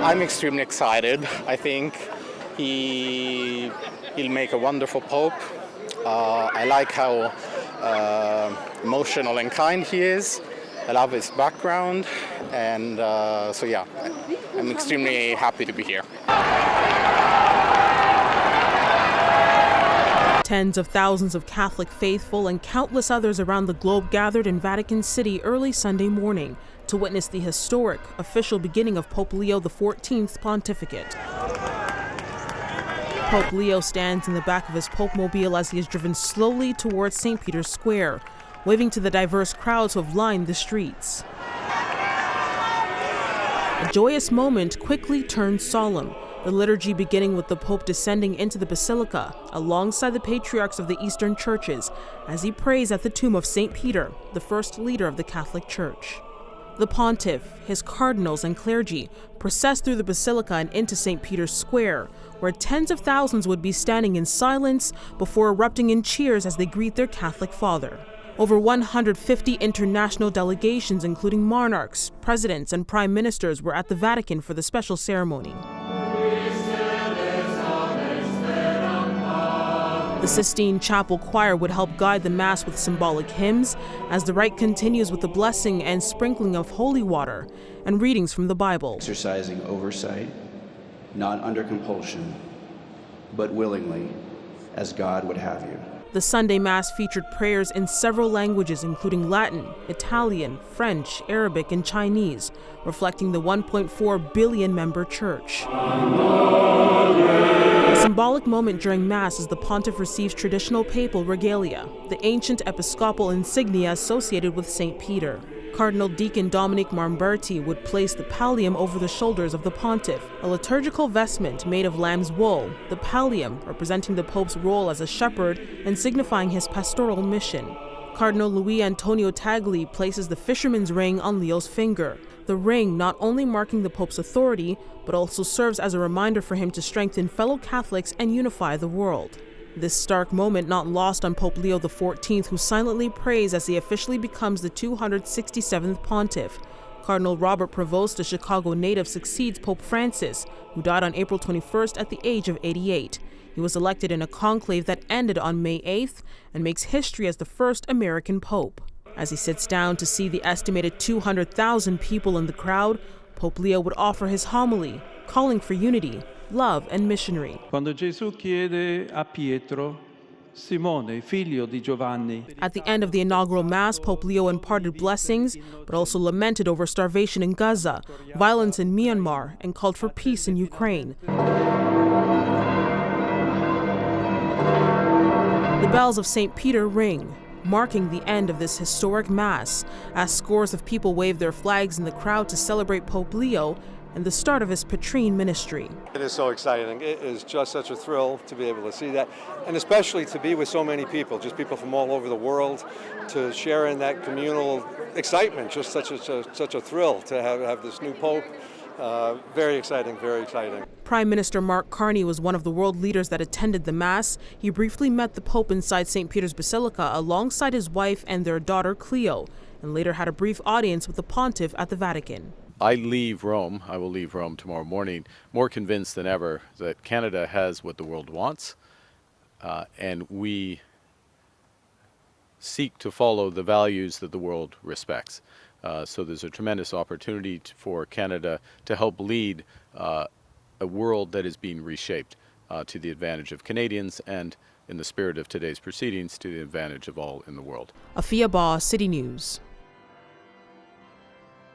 I'm extremely excited. I think he'll make a wonderful pope. I like how emotional and kind he is. I love his background, and so yeah, I'm extremely happy to be here. Tens of thousands of Catholic faithful and countless others around the globe gathered in Vatican City early Sunday morning to witness the historic official beginning of Pope Leo XIV's pontificate. Pope Leo stands in the back of his Pope-mobile as he is driven slowly towards St. Peter's Square, waving to the diverse crowds who have lined the streets. A joyous moment quickly turned solemn, the liturgy beginning with the Pope descending into the Basilica alongside the patriarchs of the Eastern churches as he prays at the tomb of St. Peter, the first leader of the Catholic Church. The pontiff, his cardinals and clergy processed through the Basilica and into St. Peter's Square, where tens of thousands would be standing in silence before erupting in cheers as they greet their Catholic father. Over 150 international delegations, including monarchs, presidents, and prime ministers, were at the Vatican for the special ceremony. The Sistine Chapel Choir would help guide the Mass with symbolic hymns, as the rite continues with the blessing and sprinkling of holy water and readings from the Bible. Exercising oversight, not under compulsion, but willingly, as God would have you. The Sunday Mass featured prayers in several languages, including Latin, Italian, French, Arabic, and Chinese, reflecting the 1.4 billion member church. A symbolic moment during Mass as the pontiff receives traditional papal regalia, the ancient episcopal insignia associated with St. Peter. Cardinal Deacon Dominic Marmberti would place the pallium over the shoulders of the pontiff, a liturgical vestment made of lamb's wool, the pallium representing the Pope's role as a shepherd and signifying his pastoral mission. Cardinal Luis Antonio Tagli places the fisherman's ring on Leo's finger, the ring not only marking the Pope's authority, but also serves as a reminder for him to strengthen fellow Catholics and unify the world. This stark moment not lost on Pope Leo XIV, who silently prays as he officially becomes the 267th pontiff. Cardinal Robert Prevost, a Chicago native, succeeds Pope Francis, who died on April 21st at the age of 88. He was elected in a conclave that ended on May 8th and makes history as the first American pope. As he sits down to see the estimated 200,000 people in the crowd, Pope Leo would offer his homily, calling for unity, love, and missionary. Quando Gesù chiede a Pietro, Simone, figlio di Giovanni. At the end of the inaugural Mass, Pope Leo imparted blessings, but also lamented over starvation in Gaza, violence in Myanmar, and called for peace in Ukraine. The bells of St. Peter ring, marking the end of this historic Mass, as scores of people wave their flags in the crowd to celebrate Pope Leo and the start of his Patrine ministry. It is so exciting. It is just such a thrill to be able to see that, and especially to be with so many people, just people from all over the world, to share in that communal excitement. Just such a thrill to have this new Pope. Very exciting, very exciting. Prime Minister Mark Carney was one of the world leaders that attended the Mass. He briefly met the Pope inside St. Peter's Basilica alongside his wife and their daughter Cleo, and later had a brief audience with the pontiff at the Vatican. I will leave Rome tomorrow morning, more convinced than ever that Canada has what the world wants, and we seek to follow the values that the world respects. So there's a tremendous opportunity for Canada to help lead a world that is being reshaped to the advantage of Canadians and, in the spirit of today's proceedings, to the advantage of all in the world. Afua Baah, City News.